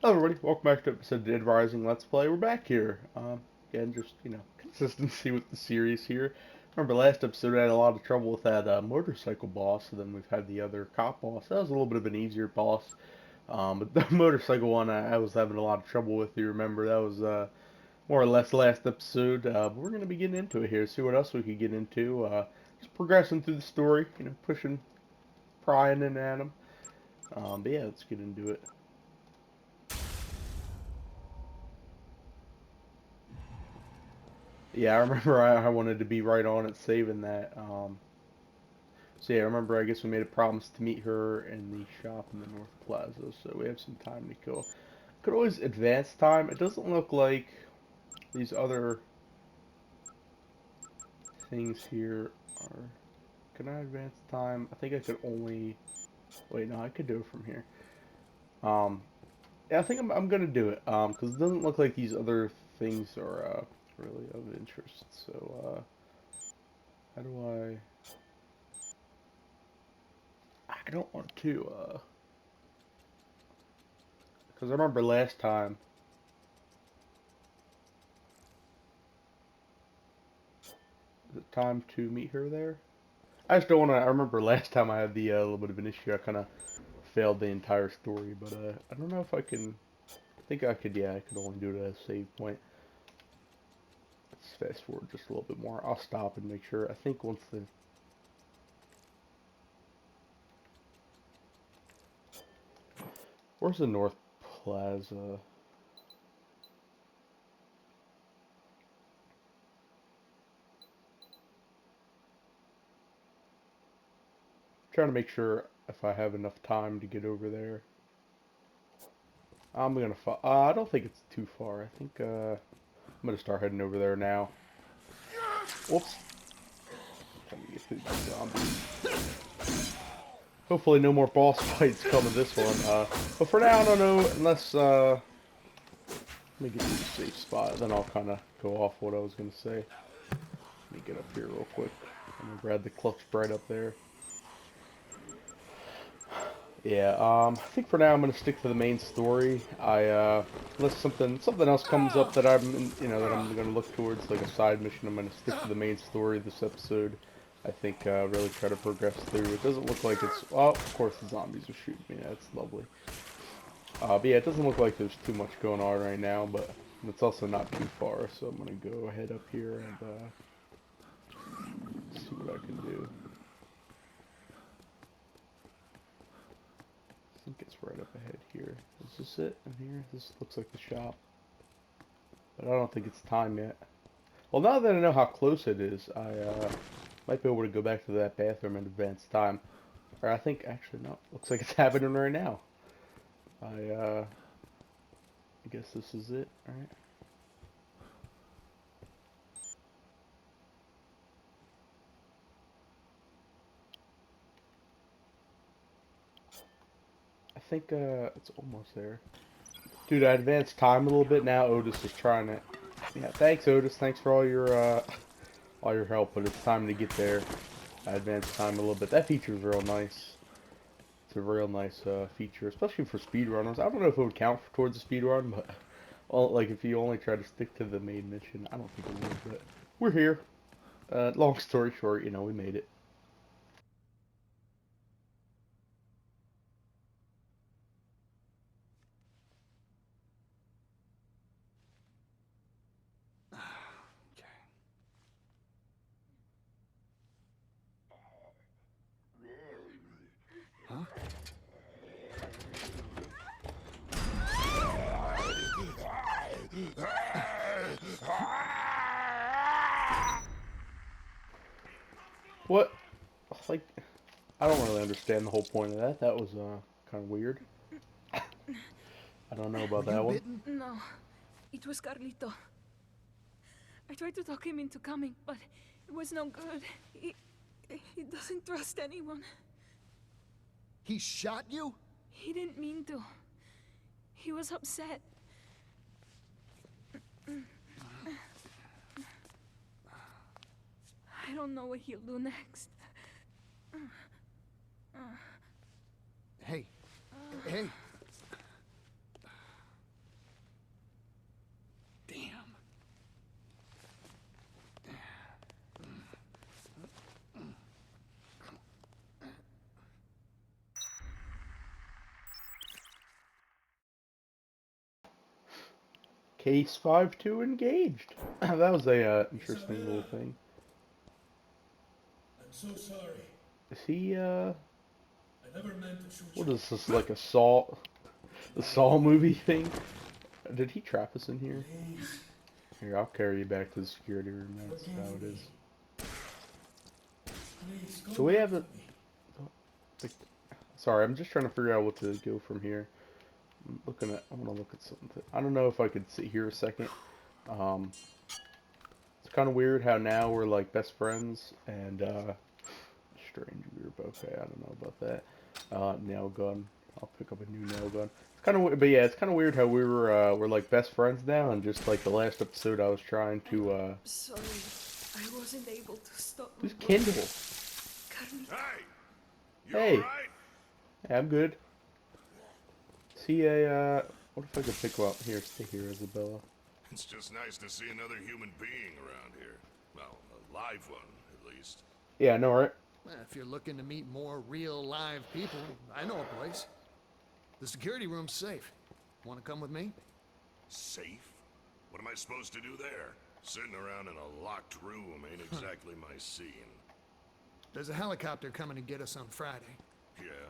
Hello everybody, welcome back to episode Dead Rising Let's Play. We're back here. Again, just, consistency with the series here. Remember last episode I had a lot of trouble with that motorcycle boss, and then we've had the other cop boss. That was a little bit of an easier boss. But the motorcycle one I was having a lot of trouble with, you remember. That was more or less last episode. But we're going to be getting into it here, see what else we could get into. Just progressing through the story, pushing, prying in at them. But yeah, let's get into it. Yeah, I remember I wanted to be right on it saving that. So yeah, I remember I guess we made a promise to meet her in the shop in the North Plaza, so we have some time to kill. Could always advance time. It doesn't look like these other things here are... Can I advance time? I think I could only... Wait, no, I could do it from here. Um, yeah, I think I'm gonna do it, because it doesn't look like these other things are, really of interest. So, how do I don't want to, because I remember last time, is it time to meet her there? I just don't want to, I remember last time I had the little bit of an issue, I kind of failed the entire story, but I don't know if I can, I think I could, yeah, I could only do it at a save point. Let's fast forward just a little bit more. I'll stop and make sure. I think once the, where's the North Plaza? Trying to make sure if I have enough time to get over there. I'm gonna, I don't think it's too far. I think, I'm gonna start heading over there now. Whoops. Trying to get through these zombies. Hopefully no more boss fights coming this one. But for now, I don't know, unless, let me get to a safe spot, then I'll kind of go off what I was going to say. Let me get up here real quick. I'm going to grab the clutch right up there. Yeah, I think for now I'm going to stick to the main story. Unless something else comes up that that I'm going to look towards, like a side mission, I'm going to stick to the main story this episode. I think, really try to progress through. It doesn't look like it's, oh, of course the zombies are shooting me, that's lovely. But yeah, it doesn't look like there's too much going on right now, but it's also not too far, so I'm going to go ahead up here and, see what I can do. I think it's right up ahead here. Is this it in here? This looks like the shop. But I don't think it's time yet. Well, now that I know how close it is, I might be able to go back to that bathroom in advance time. Or I think, actually, no. Looks like it's happening right now. I guess this is it, alright? I think, it's almost there. Dude, I advanced time a little bit now. Otis is trying it. Yeah, thanks, Otis. Thanks for all your help, but it's time to get there. I advanced time a little bit. That feature is real nice. It's a real nice feature, especially for speedrunners. I don't know if it would count towards a speedrun, but well, like if you only try to stick to the main mission, I don't think it would. But we're here. Long story short, we made it. Huh? What? Like, I don't really understand the whole point of that. That was kind of weird. I don't know Were about you that one. bitten? No, it was Carlito. I tried to talk him into coming, but it was no good. He doesn't trust anyone. He shot you? He didn't mean to. He was upset. I don't know what he'll do next. Hey. Hey. Case 5-2 engaged. That was a interesting little thing. I'm so sorry. Is he I never meant to shoot what you. is this, like a Saw movie thing? Did he trap us in here? Please, Here, I'll carry you back to the security room. That's forgive how it me. is. Please, So come we back have a. with me. Like, sorry, I'm just trying to figure out what to go from here. I want to look at something. I don't know if I could sit here a second. Um, it's kind of weird how now we're like best friends and strange weird bouquet. I don't know about that. Nail gun. I'll pick up a new nail gun. It's kind of, but yeah, it's kind of weird how we're like best friends now, and just like the last episode, I was trying to Sorry, I wasn't able to stop my who's brother. Kindle? Carlito. Hey! You Hey. alright? Yeah, I'm good. See a what if I could pick him up? Here, stay here, Isabella. It's just nice to see another human being around here. Well, a live one, at least. Yeah, I know, right? Well, if you're looking to meet more real live people, I know a place. The security room's safe. Want to come with me? Safe? What am I supposed to do there? Sitting around in a locked room ain't exactly my scene. There's a helicopter coming to get us on Friday. Yeah,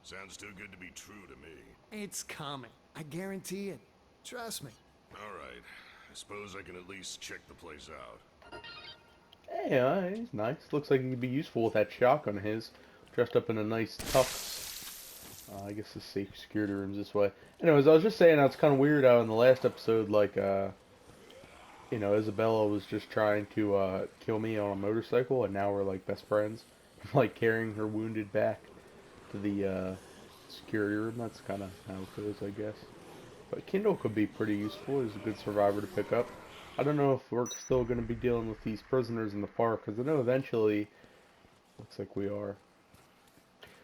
sounds too good to be true to me. It's coming. I guarantee it. Trust me. Alright, I suppose I can at least check the place out. Hey, he's nice. Looks like he could be useful with that shotgun of his. Dressed up in a nice tux. I guess the safe security room's this way. Anyways, I was just saying, it's kind of weird how in the last episode, like, Isabella was just trying to kill me on a motorcycle, and now we're like best friends. I'm like carrying her wounded back to the security room. That's kind of how it goes, I guess. But Kindle could be pretty useful. He's a good survivor to pick up. I don't know if we're still going to be dealing with these prisoners in the park, because I know eventually, looks like we are.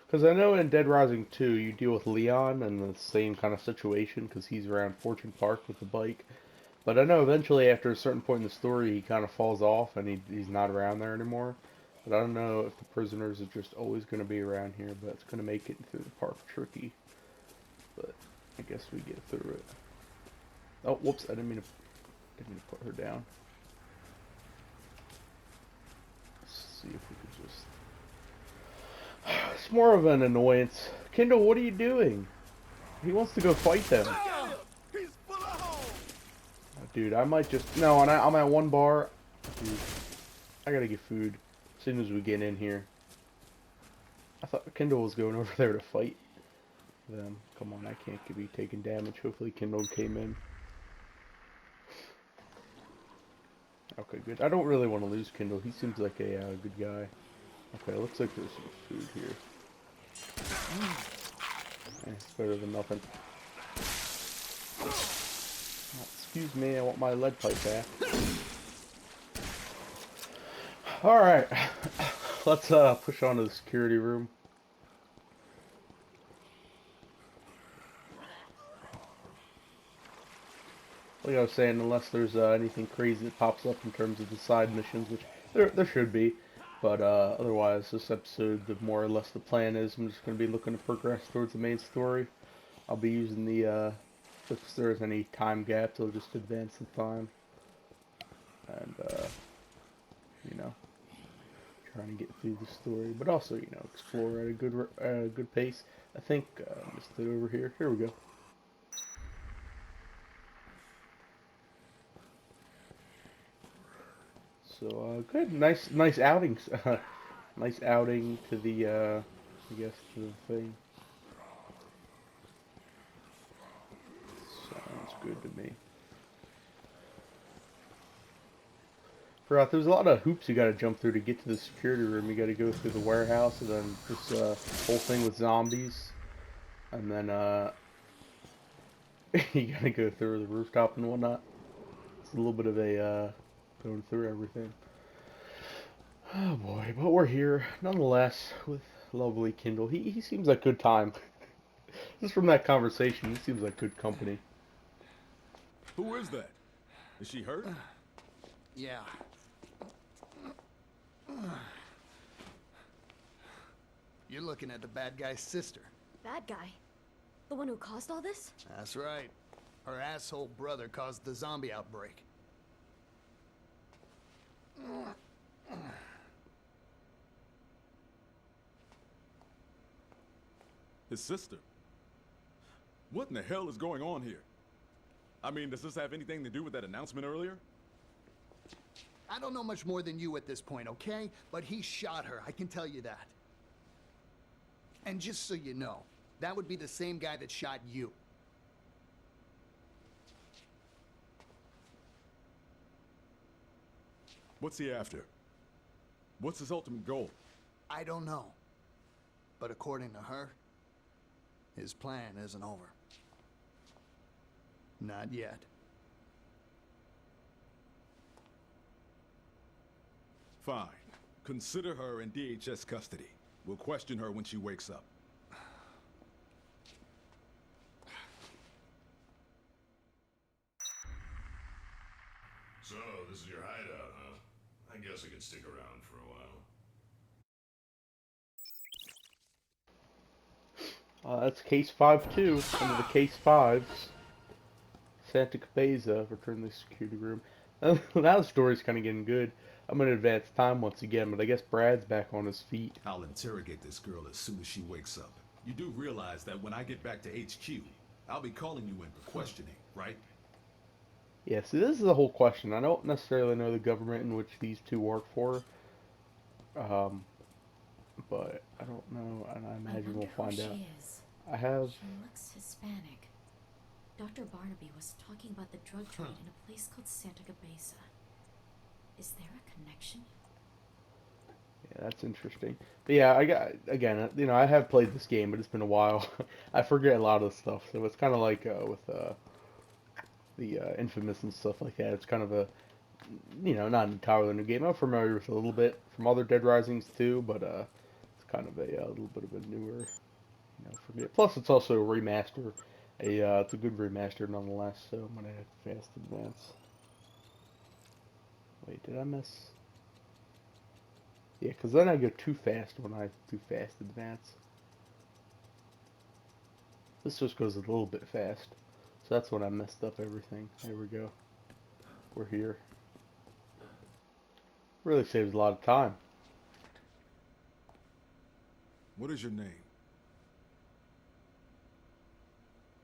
Because I know in Dead Rising 2, you deal with Leon in the same kind of situation, because he's around Fortune Park with the bike. But I know eventually, after a certain point in the story, he kind of falls off, and he's not around there anymore. But I don't know if the prisoners are just always going to be around here, but it's going to make it through the park tricky. But I guess we get through it. Oh, whoops, I didn't mean to put her down. Let's see if we could just... It's more of an annoyance. Kendall, what are you doing? He wants to go fight them. He's full of holes. Dude, I might just... No, and I'm at one bar. Dude, I gotta get food as soon as we get in here. I thought Kendall was going over there to fight them. Come on, I can't be taking damage. Hopefully Kendall came in. Okay, good. I don't really want to lose Kendall. He seems like a good guy. Okay, looks like there's some food here. It's better than nothing. Oh, excuse me, I want my lead pipe back. Alright, let's push on to the security room. Like I was saying, unless there's anything crazy that pops up in terms of the side missions, which there should be. But otherwise, this episode, more or less the plan is I'm just going to be looking to progress towards the main story. I'll be using the, if there's any time gaps, I'll just advance the time. And, trying to get through the story. But also, explore at a good pace. I think, just over here. Here we go. So, good. Nice outings. Nice outing to the, I guess, to the thing. Sounds good to me. Forgot there's a lot of hoops you gotta jump through to get to the security room. You gotta go through the warehouse, and then this, whole thing with zombies. And then, you gotta go through the rooftop and whatnot. It's a little bit of a, going through everything. Oh boy, but we're here nonetheless with lovely Kindle. He seems like good time. Just from that conversation, he seems like good company. Who is that? Is she hurt? Yeah. You're looking at the bad guy's sister. Bad guy? The one who caused all this? That's right. Her asshole brother caused the zombie outbreak. His sister? What in the hell is going on here? I mean, does this have anything to do with that announcement earlier? I don't know much more than you at this point, okay? But he shot her, I can tell you that. And just so you know, that would be the same guy that shot you. What's he after? What's his ultimate goal? I don't know. But according to her, his plan isn't over. Not yet. Fine. Consider her in DHS custody. We'll question her when she wakes up. So, this is your hideout, huh? I guess I could stick around for a while. That's case 5-2 under the case 5s. Santa Cabeza returned to the security room. Now the story's kind of getting good. I'm going to advance time once again, but I guess Brad's back on his feet. I'll interrogate this girl as soon as she wakes up. You do realize that when I get back to HQ, I'll be calling you in for questioning, right? Yeah, see, this is the whole question. I don't necessarily know the government in which these two work for. But I don't know, and I imagine we'll find out. I have... She looks Hispanic. Dr. Barnaby was talking about the drug trade in a place called Santa Cabeza. Is there a connection? Yeah, that's interesting. But yeah, I got, again, you know, I have played this game, but it's been a while. I forget a lot of the stuff, so it's kind of like with the Infamous and stuff like that. It's kind of a, you know, not an entirely new game. I'm familiar with it a little bit from other Dead Risings too, but it's kind of a little bit of a newer, you know, for me. Plus, it's also a remaster. It's a good remaster nonetheless. So I'm gonna hit fast advance. Wait, did I miss? Yeah, because then I go too fast when I do fast advance. This just goes a little bit fast. So that's when I messed up everything. There we go. We're here. Really saves a lot of time. What is your name?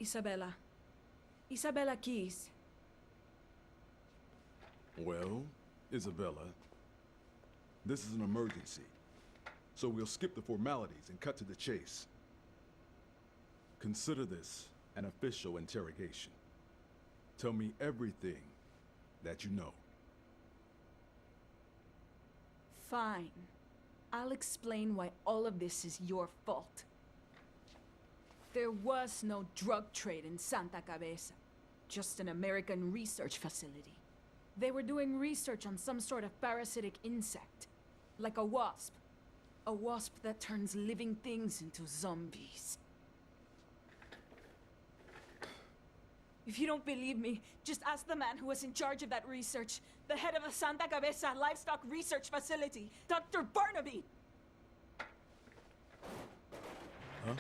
Isabella. Isabella Keys. Well, Isabella, this is an emergency. So we'll skip the formalities and cut to the chase. Consider this an official interrogation. Tell me everything that you know. Fine. I'll explain why all of this is your fault. There was no drug trade in Santa Cabeza. Just an American research facility. They were doing research on some sort of parasitic insect. Like a wasp. A wasp that turns living things into zombies. If you don't believe me, just ask the man who was in charge of that research. The head of the Santa Cabeza Livestock Research Facility, Dr. Barnaby! Huh?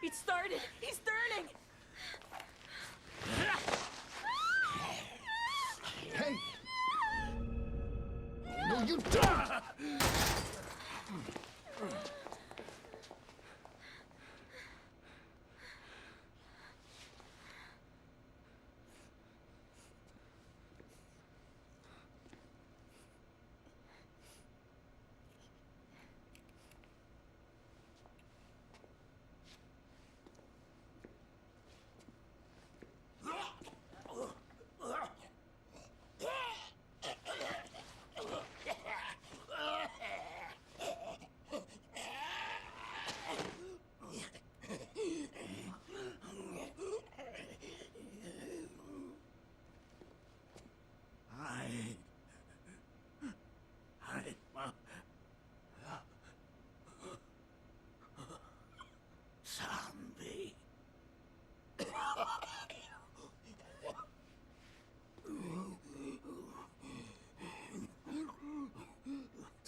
It started! He's turning! Hey! No, you don't!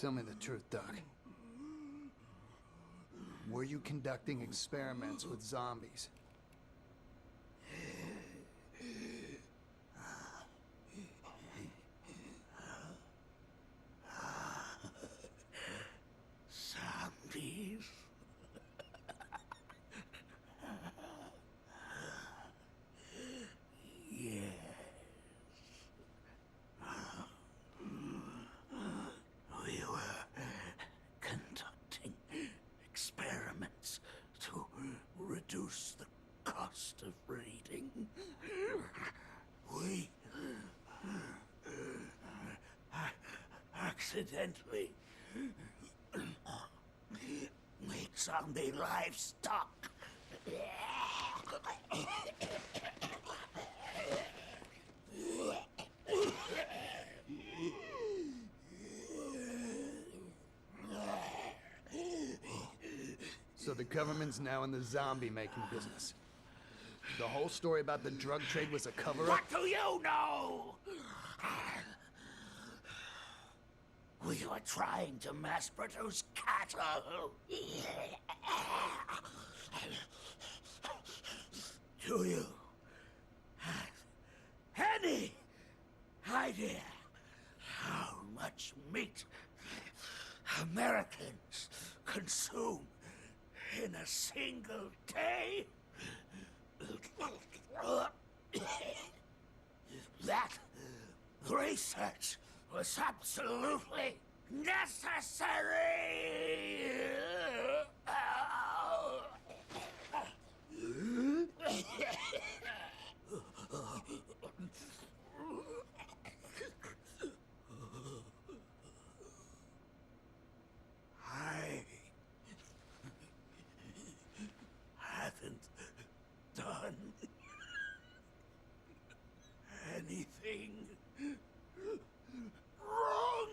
Tell me the truth, Doc. Were you conducting experiments with zombies? Zombies? Yes. We were conducting experiments to reduce the cost of breeding. We accidentally made zombie livestock. So the government's now in the zombie-making business. The whole story about the drug trade was a cover-up? What do you know? We were trying to mass produce cattle. Do you have any idea how much meat Americans consume in a single day? That research was absolutely necessary. I haven't done anything wrong.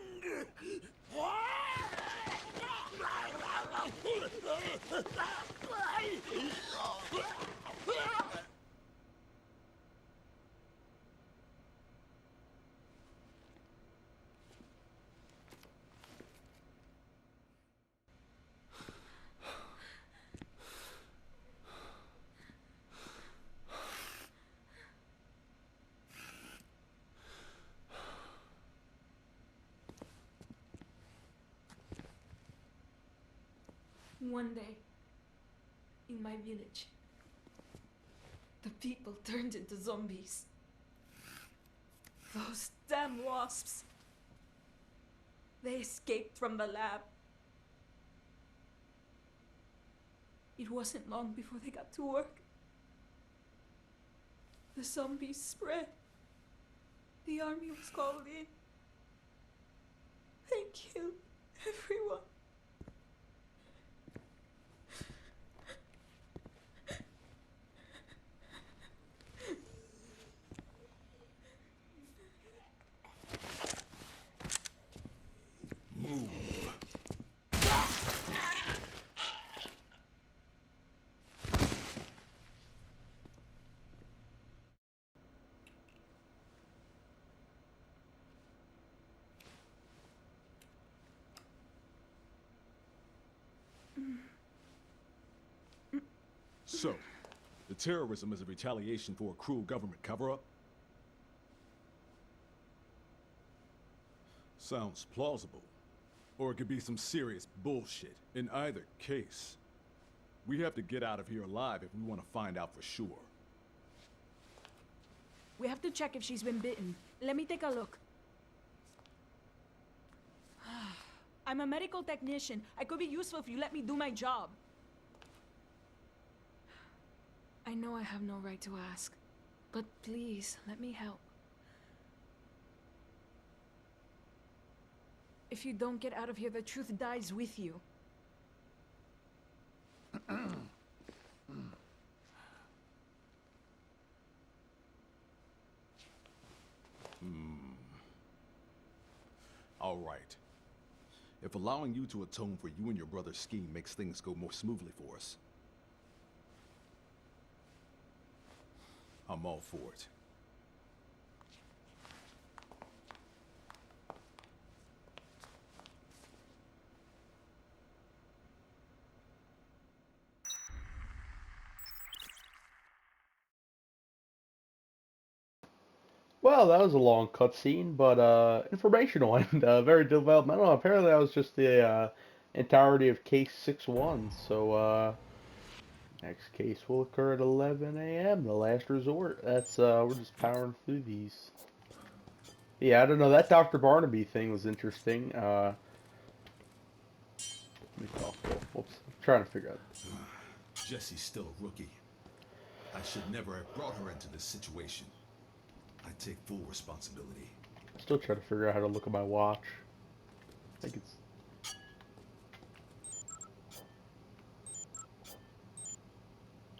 One day, in my village, the people turned into zombies. Those damn wasps. They escaped from the lab. It wasn't long before they got to work. The zombies spread. The army was called in. They killed everyone. So, the terrorism is a retaliation for a cruel government cover-up? Sounds plausible. Or it could be some serious bullshit. In either case, we have to get out of here alive if we want to find out for sure. We have to check if she's been bitten. Let me take a look. I'm a medical technician. I could be useful if you let me do my job. I know I have no right to ask, but please, let me help. If you don't get out of here, the truth dies with you. All right. If allowing you to atone for you and your brother's scheme makes things go more smoothly for us, I'm all for it. Well, that was a long cutscene, but informational and very developmental. Apparently, that was just the entirety of case 6-1. So, next case will occur at 11 a.m., the last resort. That's, we're just powering through these. Yeah, I don't know, that Dr. Barnaby thing was interesting. Let me talk. Whoops. I'm trying to figure out. Jesse's still a rookie. I should never have brought her into this situation. I take full responsibility. I'm still trying to figure out how to look at my watch. I think it's...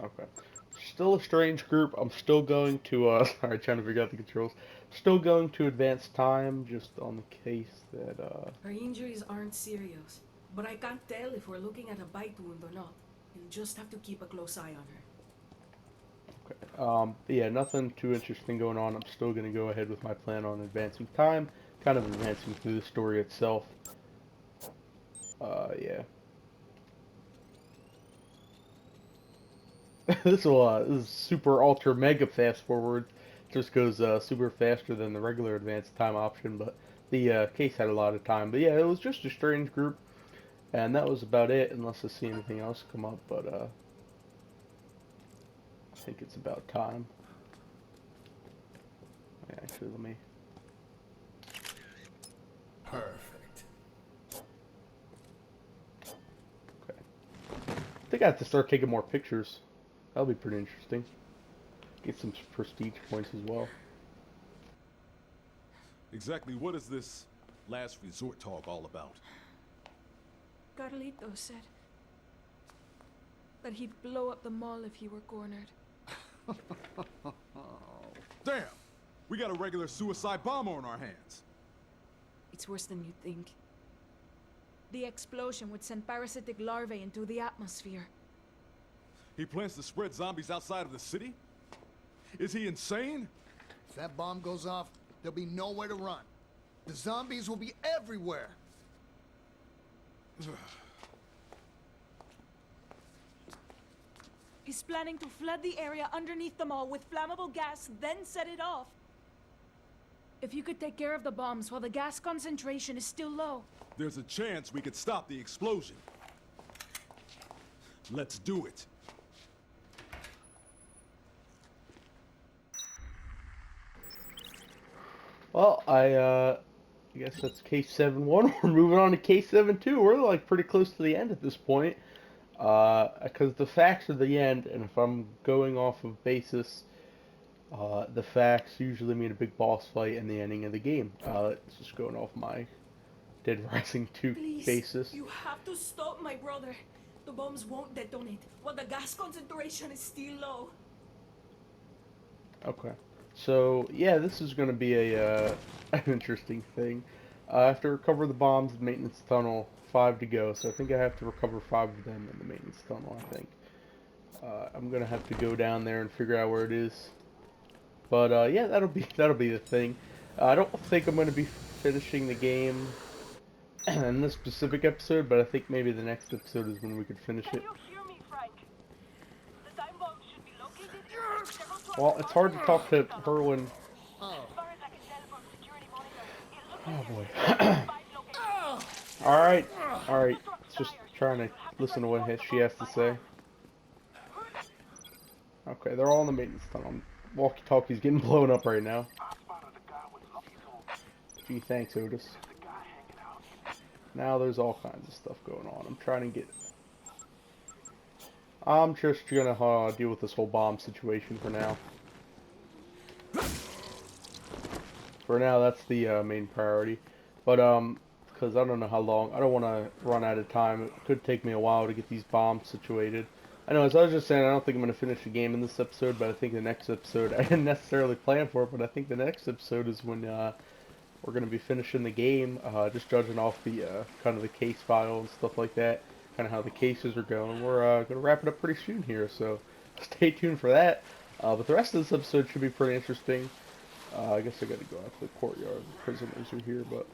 Okay. Still a strange group. I'm still going to, sorry, trying to figure out the controls. Still going to advance time, just on the case that, Her injuries aren't serious, but I can't tell if we're looking at a bite wound or not. You'll just have to keep a close eye on her. Yeah, nothing too interesting going on. I'm still going to go ahead with my plan on advancing time, kind of advancing through the story itself. Yeah. This is super ultra mega fast forward. Just goes super faster than the regular advanced time option, but the case had a lot of time. But yeah, it was just a strange group, and that was about it, unless I see anything else come up. But I think it's about time. Actually, let me. Perfect. Okay. I think I have to start taking more pictures. That'll be pretty interesting. Get some prestige points as well. Exactly what is this last resort talk all about? Carlito said that he'd blow up the mall if he were cornered. Damn! We got a regular suicide bomber on our hands. It's worse than you think. The explosion would send parasitic larvae into the atmosphere. He plans to spread zombies outside of the city? Is he insane? If that bomb goes off, there'll be nowhere to run. The zombies will be everywhere. He's planning to flood the area underneath the mall with flammable gas, then set it off. If you could take care of the bombs while the gas concentration is still low. There's a chance we could stop the explosion. Let's do it. Well, I guess that's case 7-1. We're moving on to case 7-2. We're like pretty close to the end at this point. Because the facts are the end, and if I'm going off of basis, the facts usually mean a big boss fight and the ending of the game. It's just going off my Dead Rising 2 Please, basis. you have to stop my brother. The bombs won't detonate while the gas concentration is still low. Okay. So, yeah, this is going to be a an interesting thing. I have to recover the bombs in the maintenance tunnel, 5 to go, so I think I have to recover 5 of them in the maintenance tunnel, I think. I'm going to have to go down there and figure out where it is. But, yeah, that'll be the thing. I don't think I'm going to be finishing the game in this specific episode, but I think maybe the next episode is when we could finish it. Can you hear me, Frank? The time bomb should be located several to Well, it's hard to talk to her when... Oh. As far as I can tell from security monitors, it looks Oh, like boy. there's 5 locations. Alright, just trying to listen to what she has to say. Okay, they're all in the maintenance tunnel. Walkie-talkie's getting blown up right now. Gee, thanks, Otis. Now there's all kinds of stuff going on. I'm just gonna deal with this whole bomb situation for now. For now, that's the main priority. But, because I don't know how long, I don't want to run out of time. It could take me a while to get these bombs situated. I know, as I was just saying, I don't think I'm going to finish the game in this episode, but I think the next episode, I didn't necessarily plan for it, but I think the next episode is when we're going to be finishing the game, just judging off the kind of the case file and stuff like that, kind of how the cases are going. We're going to wrap it up pretty soon here, so stay tuned for that. But the rest of this episode should be pretty interesting. I guess I got to go out to the courtyard. The prisoners are here, but...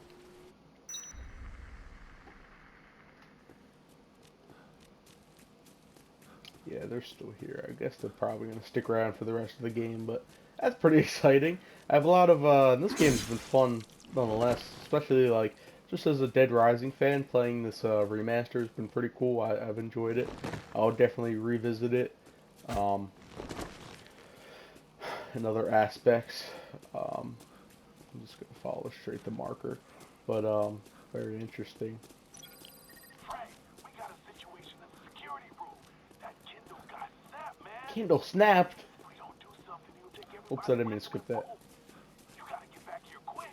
yeah, they're still here. I guess they're probably going to stick around for the rest of the game, but That's pretty exciting. I have a lot of this game's been fun nonetheless, especially like just as a Dead Rising fan, playing this remaster has been pretty cool. I've enjoyed it. I'll definitely revisit it. Um, in other aspects, I'm just gonna follow straight the marker, but very interesting. Frank, we got a situation in the security room. That Kindle got snapped, man. Kindle snapped. If we don't do something, he'll take Oops, everybody I didn't mean with to skip him. that. You gotta get back here quick.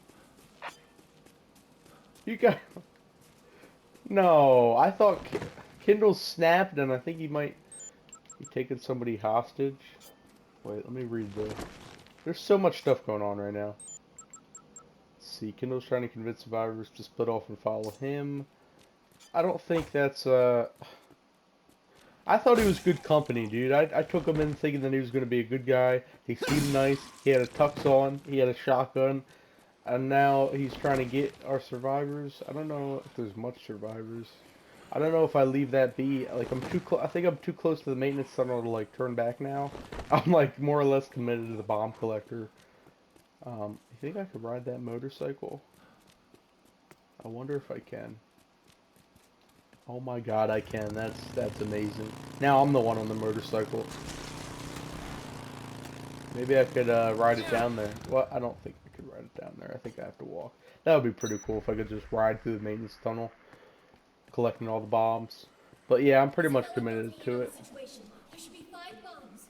You got no. I thought Kindle snapped, and I think he might be taking somebody hostage. Wait, let me read the. There's so much stuff going on right now. Let's see, Kindle's trying to convince survivors to split off and follow him. I don't think that's I thought he was good company, dude. I took him in thinking that he was going to be a good guy. He seemed nice. He had a tux on. He had a shotgun. And now he's trying to get our survivors. I don't know if there's much survivors. I don't know if I leave that be. Like, I'm too close. I think I'm too close to the maintenance tunnel to, like, turn back now. I'm, like, more or less committed to the bomb collector. You think I could ride that motorcycle? I wonder if I can. Oh my god, I can. That's amazing. Now I'm the one on the motorcycle. Maybe I could ride it down there. Well, I don't think I could ride it down there. I think I have to walk. That would be pretty cool if I could just ride through the maintenance tunnel, collecting all the bombs. But yeah, I'm pretty much committed to it. There should be 5 bombs.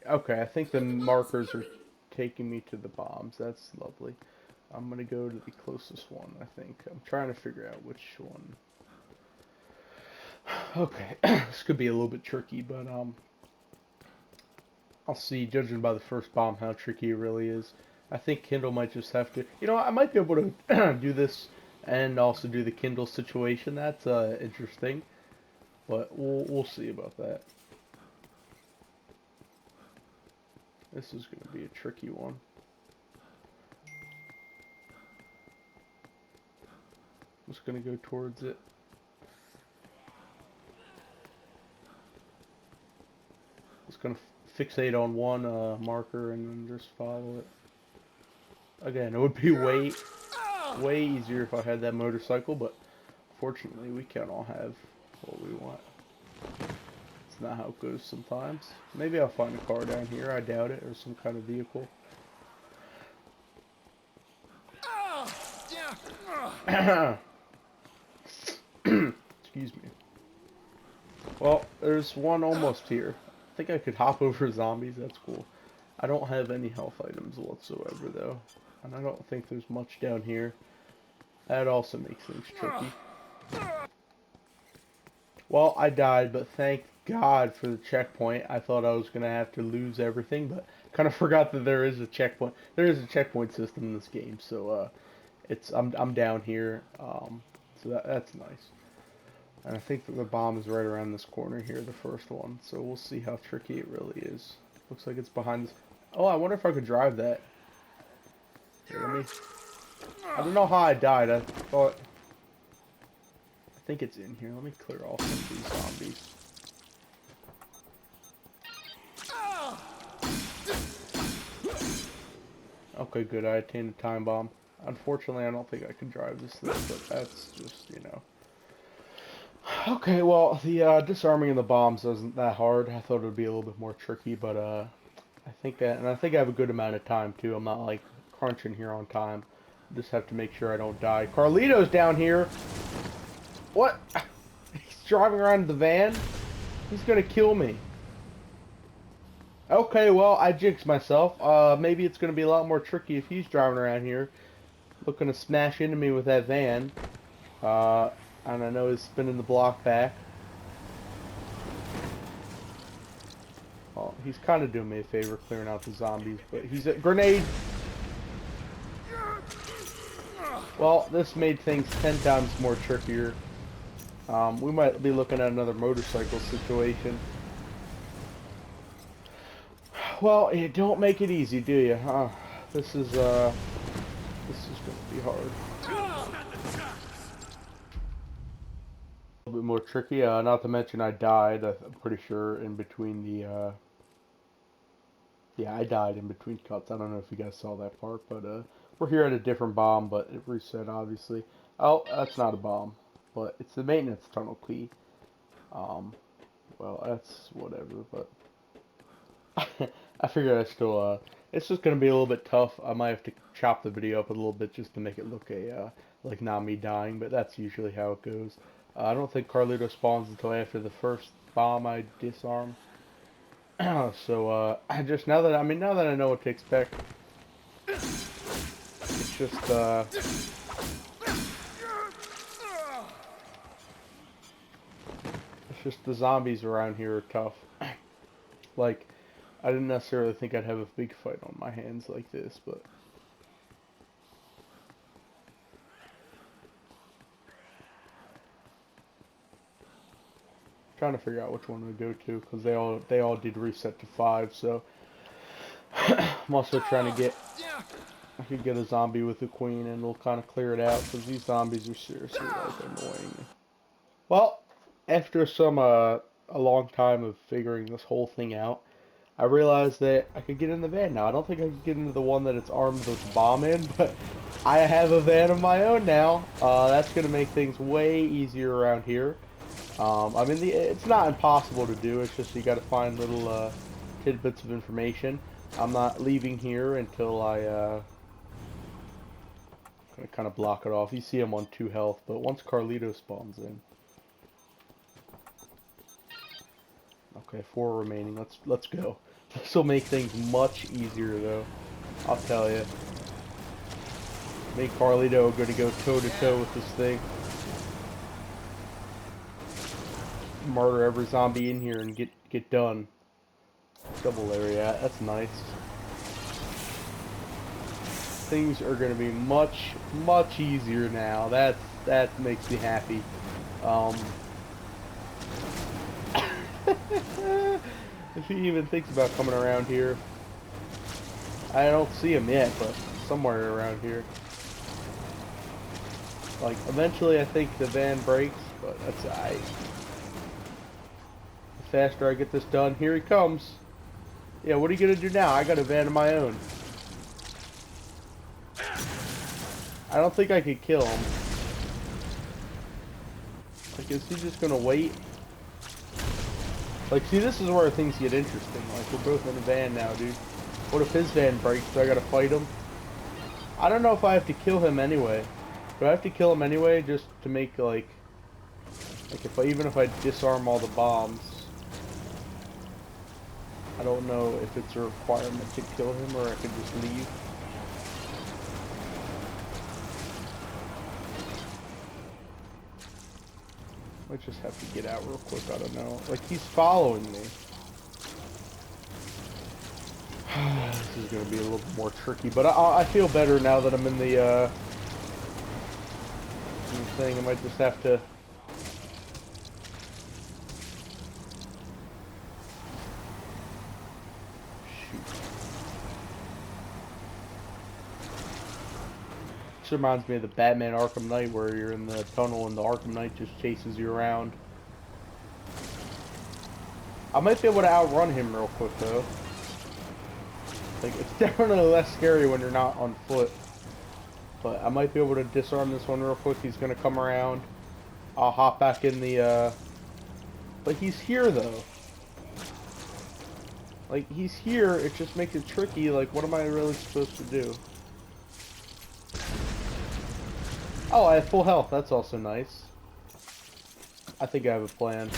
Okay, I think the markers are taking me to the bombs. That's lovely. I'm gonna go to the closest one, I think. I'm trying to figure out which one. Okay, this could be a little bit tricky, but I'll see, judging by the first bomb, how tricky it really is. I think Kindle might just have to, you know, I might be able to do this and also do the Kindle situation. That's interesting, but we'll see about that. This is going to be a tricky one. I'm just going to go towards it. Just going to fixate on one marker and then just follow it. Again, it would be way easier if I had that motorcycle, but fortunately we can't all have what we want. It's not how it goes sometimes. Maybe I'll find a car down here, I doubt it, or some kind of vehicle. Excuse me. Well, there's one almost here. I think I could hop over zombies, that's cool. I don't have any health items whatsoever though. And I don't think there's much down here. That also makes things tricky. Well, I died, but thank God for the checkpoint. I thought I was going to have to lose everything, but kind of forgot that there is a checkpoint. There is a checkpoint system in this game, so I'm down here. So that's nice. And I think that the bomb is right around this corner here, the first one. So we'll see how tricky it really is. Looks like it's behind this. Oh, I wonder if I could drive that. Here, I don't know how I died. I think it's in here. Let me clear off some of these zombies. Okay, good. I attained a time bomb. Unfortunately, I don't think I can drive this thing, but that's just, you know. Okay, well, the disarming of the bombs isn't that hard. I thought it would be a little bit more tricky, but I think I have a good amount of time too. I'm not like crunching here on time. Just have to make sure I don't die. Carlito's down here. What? He's driving around the van? He's gonna kill me. Okay, well, I jinxed myself. Maybe it's gonna be a lot more tricky if he's driving around here, looking to smash into me with that van. And I know he's spinning the block back. Well, he's kind of doing me a favor clearing out the zombies, but he's a grenade. Well, this made things 10 times more trickier. We might be looking at another motorcycle situation. Well, you don't make it easy, do you? Huh? This is going to be hard. A little bit more tricky. Not to mention I died. I'm pretty sure in between Yeah, I died in between cuts. I don't know if you guys saw that part, but we're here at a different bomb, but it reset obviously. Oh, that's not a bomb, but it's the maintenance tunnel key. Well, that's whatever, but I figure I still it's just gonna be a little bit tough. I might have to chop the video up a little bit just to make it look like not me dying, but that's usually how it goes. I don't think Carlito spawns until after the first bomb I disarm. So I just now that I know what to expect, it's just the zombies around here are tough. Like I didn't necessarily think I'd have a big fight on my hands like this, but trying to figure out which one to go to because they all did reset to 5. So I'm also trying to get I could get a zombie with the queen and it'll kind of clear it out because these zombies are seriously like annoying. Well, after a long time of figuring this whole thing out, I realized that I could get in the van now. I don't think I could get into the one that it's armed with the bomb in, but I have a van of my own now. That's gonna make things way easier around here. I mean, it's not impossible to do. It's just you got to find little tidbits of information. I'm not leaving here until gonna kind of block it off. You see I'm on 2 health, but once Carlito spawns in, okay, 4 remaining. Let's go. This will make things much easier, though. I'll tell you. Me and Carlito are gonna go toe to toe with this thing. Murder every zombie in here and get done. Double area, that's nice. Things are gonna be much easier now. That makes me happy. If he even thinks about coming around here, I don't see him yet, but somewhere around here. Like eventually, I think the van breaks, but that's alright. The faster I get this done, here he comes. Yeah, what are you gonna do now? I got a van of my own. I don't think I could kill him. Like, is he just gonna wait? Like, see, this is where things get interesting. Like, we're both in a van now, dude. What if his van breaks? Do I gotta fight him? I don't know if I have to kill him anyway. Do I have to kill him anyway just to make, like even if I disarm all the bombs? I don't know if it's a requirement to kill him or I could just leave. Might just have to get out real quick, I don't know. Like, he's following me. This is gonna be a little more tricky, but I feel better now that I'm in the thing. I might just have to... This reminds me of the Batman Arkham Knight where you're in the tunnel and the Arkham Knight just chases you around. I might be able to outrun him real quick though. Like, it's definitely less scary when you're not on foot. But I might be able to disarm this one real quick. He's gonna come around. I'll hop back in the But he's here though. Like, he's here, it just makes it tricky. Like, what am I really supposed to do? Oh, I have full health. That's also nice. I think I have a plan.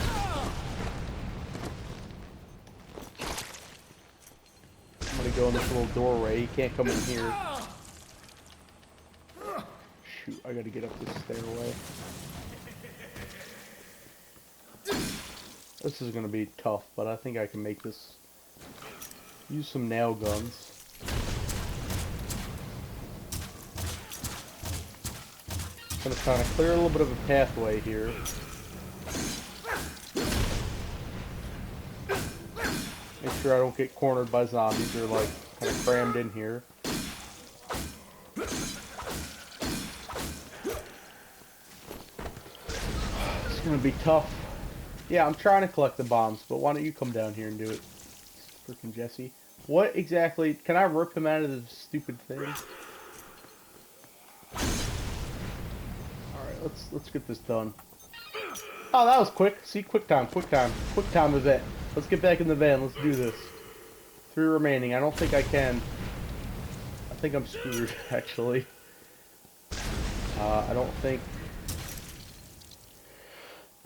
I'm gonna go in this little doorway. He can't come in here. Shoot, I gotta get up this stairway. This is gonna be tough, but I think I can make this. Use some nail guns. Gonna kind of clear a little bit of a pathway here. Make sure I don't get cornered by zombies or like kind of crammed in here. It's gonna be tough. Yeah, I'm trying to collect the bombs, but why don't you come down here and do it, freaking Jesse? What exactly? Can I rip him out of this stupid thing? Alright, let's get this done. Oh, that was quick. See, quick time event. Let's get back in the van. Let's do this. 3 remaining. I don't think I can. I think I'm screwed, actually. I don't think...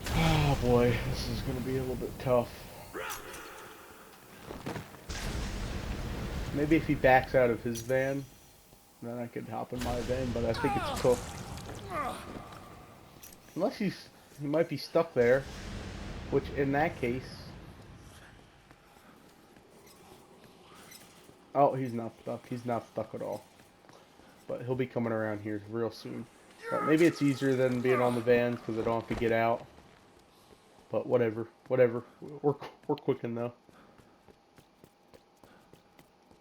Oh boy, this is gonna be a little bit tough. Maybe if he backs out of his van, then I could hop in my van, but I think it's cooked. Unless he might be stuck there, which in that case... Oh, he's not stuck. He's not stuck at all. But he'll be coming around here real soon. But maybe it's easier than being on the van because I don't have to get out. But whatever, whatever. We're quicking though.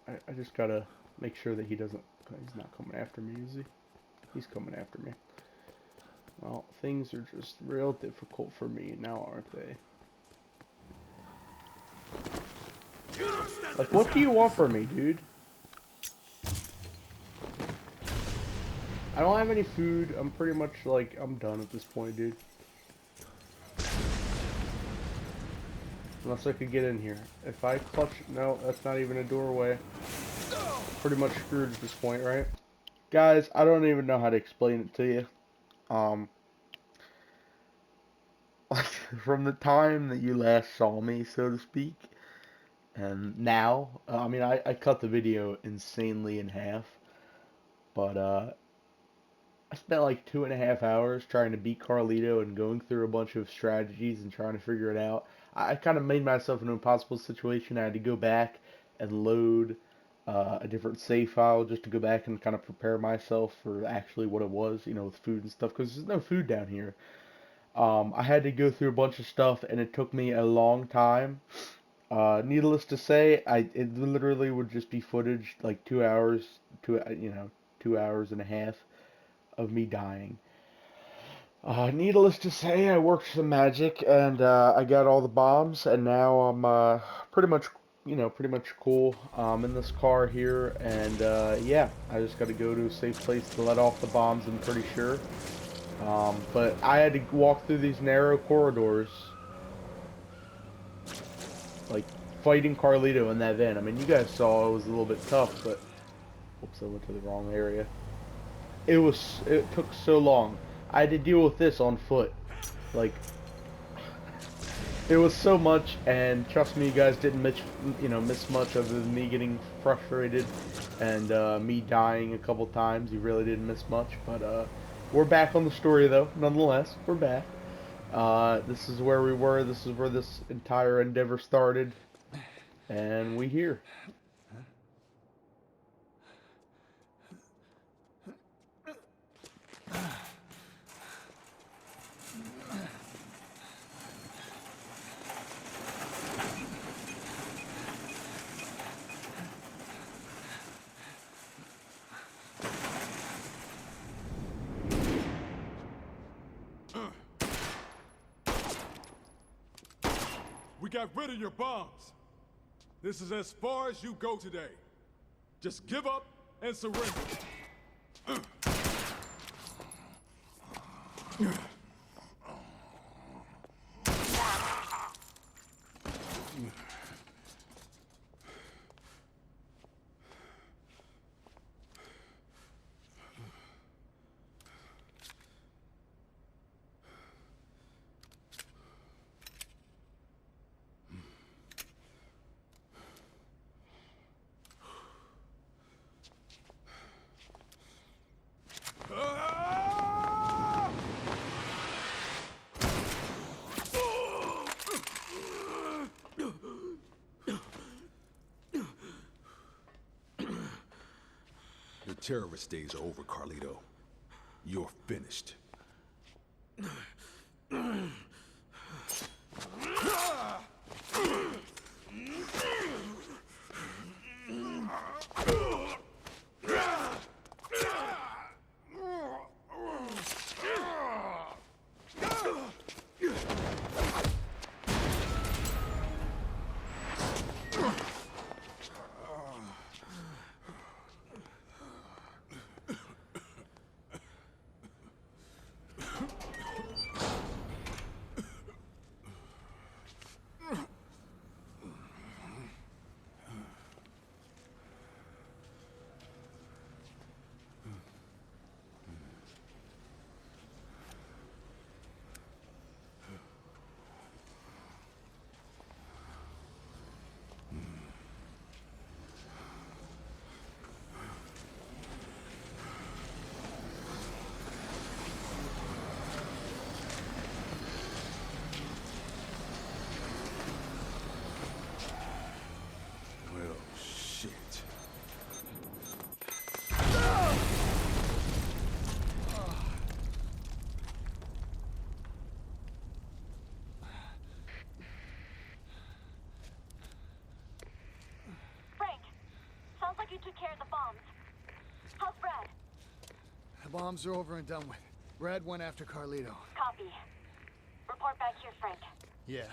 I just gotta make sure that he doesn't. He's not coming after me, is he? He's coming after me. Well, things are just real difficult for me now, aren't they? Like, what do you want from me, dude? I don't have any food. I'm pretty much like, I'm done at this point, dude. Unless I could get in here. If I clutch... No, that's not even a doorway. Pretty much screwed at this point, right? Guys, I don't even know how to explain it to you. From the time that you last saw me, so to speak, and now, I mean, I cut the video insanely in half, but, I spent like 2.5 hours trying to beat Carlito and going through a bunch of strategies and trying to figure it out. I kind of made myself an impossible situation. I had to go back and load a different save file just to go back and kind of prepare myself for actually what it was, you know, with food and stuff, because there's no food down here. I had to go through a bunch of stuff, and it took me a long time. Needless to say, it literally would just be footage, like 2 hours, 2 hours and a half of me dying. Needless to say, I worked some magic, and I got all the bombs, and now I'm pretty much cool. In this car here, and yeah, I just got to go to a safe place to let off the bombs, I'm pretty sure. But I had to walk through these narrow corridors, like fighting Carlito in that van. I mean, you guys saw it was a little bit tough, but oops, I went to the wrong area. It took so long. I had to deal with this on foot. Like, it was so much, and trust me, you guys didn't miss much other than me getting frustrated and me dying a couple times. You really didn't miss much, but we're back on the story though. Nonetheless, we're back. This is where we were. This is where this entire endeavor started, and we here. We got rid of your bombs. This is as far as you go today. Just give up and surrender. Your terrorist days are over, Carlito. You're finished. took care of the bombs. How's Brad? The bombs are over and done with. Brad went after Carlito. Copy. Report back here, Frank. Yeah.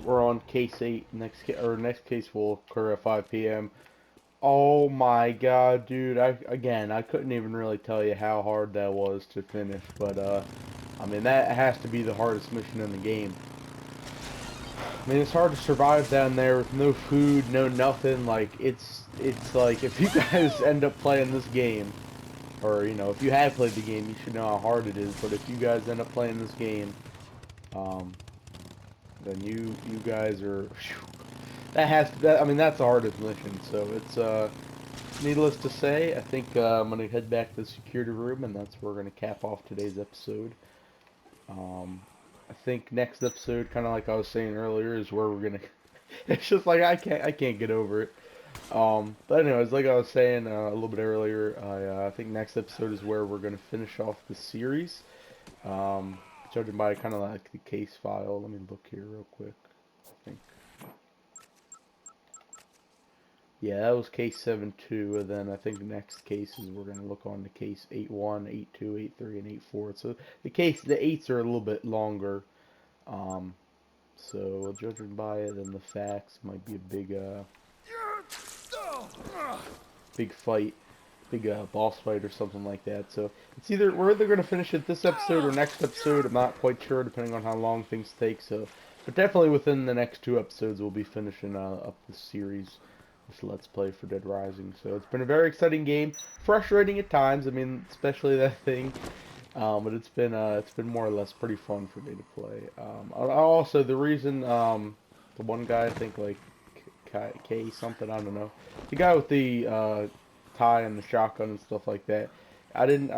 We're on case 8. Next case will occur at 5 p.m. Oh my god, dude. I couldn't even really tell you how hard that was to finish, but I mean, that has to be the hardest mission in the game. I mean, it's hard to survive down there with no food, no nothing. Like, it's like, if you guys end up playing this game, or, you know, if you have played the game, you should know how hard it is, but if you guys end up playing this game, then you guys are, I mean, that's the hardest mission, so it's, needless to say, I think I'm going to head back to the security room, and that's where we're going to cap off today's episode. I think next episode, kind of like I was saying earlier, is where we're gonna. It's just like I can't get over it. But anyways, like I was saying a little bit earlier, I think next episode is where we're gonna finish off the series. Judging by kind of like the case file. Let me look here real quick. I think. Yeah, that was case 7-2, and then I think the next cases we're going to look on the case 8-1, 8-2, 8-3, and 8-4. So the 8s are a little bit longer. So judging by it, and the facts might be a big fight, boss fight or something like that. So it's we're either going to finish it this episode or next episode. I'm not quite sure, depending on how long things take. So, but definitely within the next 2 episodes, we'll be finishing up the series. Let's Play for Dead Rising. So it's been a very exciting game, frustrating at times. I mean, especially that thing, but it's been more or less pretty fun for me to play. Also, the reason the one guy, I think like K something, I don't know, the guy with the tie and the shotgun and stuff like that. I didn't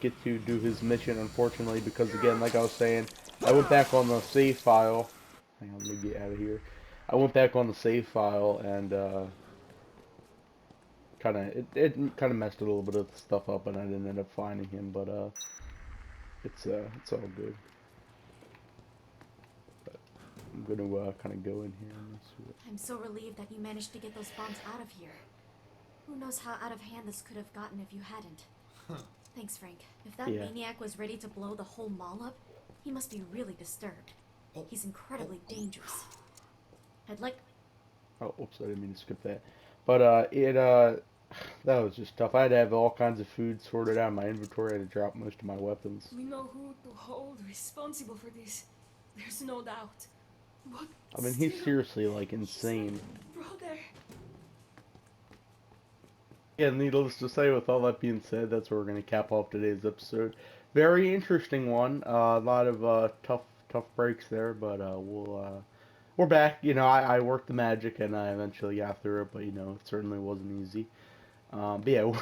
get to do his mission, unfortunately, because again, like I was saying, I went back on the save file. Hang on, let me get out of here. I went back on the save file and it kind of messed a little bit of the stuff up, and I didn't end up finding him. But it's all good. But I'm gonna kind of go in here and see what. I'm so relieved that you managed to get those bombs out of here. Who knows how out of hand this could have gotten if you hadn't. Thanks, Frank. If that maniac was ready to blow the whole mall up, he must be really disturbed. He's incredibly dangerous. I'd like... Oh, oops, I didn't mean to skip that. But that was just tough. I had to have all kinds of food sorted out in my inventory. I had to drop most of my weapons. We know who to hold responsible for this. There's no doubt. But I mean, he's seriously, like, insane. Brother. Yeah, needless to say, with all that being said, that's where we're going to cap off today's episode. Very interesting one. A lot of tough breaks there, but we're back. You know, I worked the magic, and I eventually got through it, but, you know, it certainly wasn't easy. But yeah, we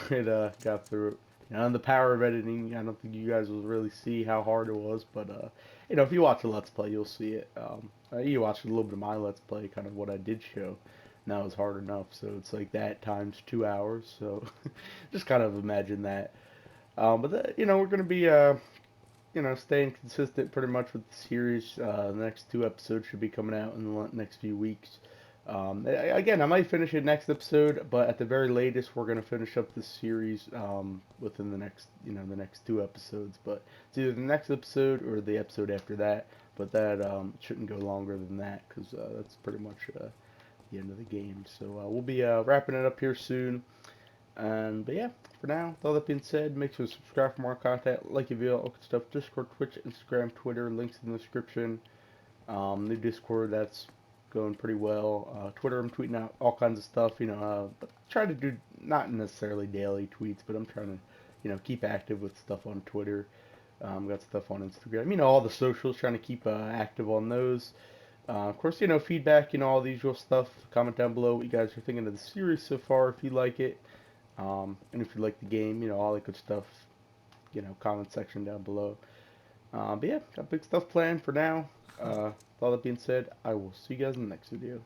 got through it. You know, and the power of editing, I don't think you guys will really see how hard it was, but, you know, if you watch a Let's Play, you'll see it. You watched a little bit of my Let's Play, kind of what I did show. And that was hard enough, so it's like that times 2 hours, so just kind of imagine that. But, you know, we're going to be, you know, staying consistent pretty much with the series. The next 2 episodes should be coming out in the next few weeks. Again, I might finish it next episode, but at the very latest, we're gonna finish up this series within the next, you know, the next 2 episodes. But it's either the next episode or the episode after that. But that shouldn't go longer than that, because that's pretty much the end of the game. So we'll be wrapping it up here soon. But yeah, for now, with all that being said, make sure to subscribe for more content, like your video, all good stuff. Discord, Twitch, Instagram, Twitter, links in the description. New Discord, that's going pretty well. Twitter, I'm tweeting out all kinds of stuff, you know, but try to do not necessarily daily tweets, but I'm trying to, you know, keep active with stuff on Twitter. Got stuff on Instagram, you know, all the socials, trying to keep active on those. Of course, you know, feedback, you know, all the usual stuff. Comment down below what you guys are thinking of the series so far, if you like it. And if you like the game, you know, all that good stuff, you know, comment section down below. But yeah, got big stuff planned for now. With all that being said, I will see you guys in the next video.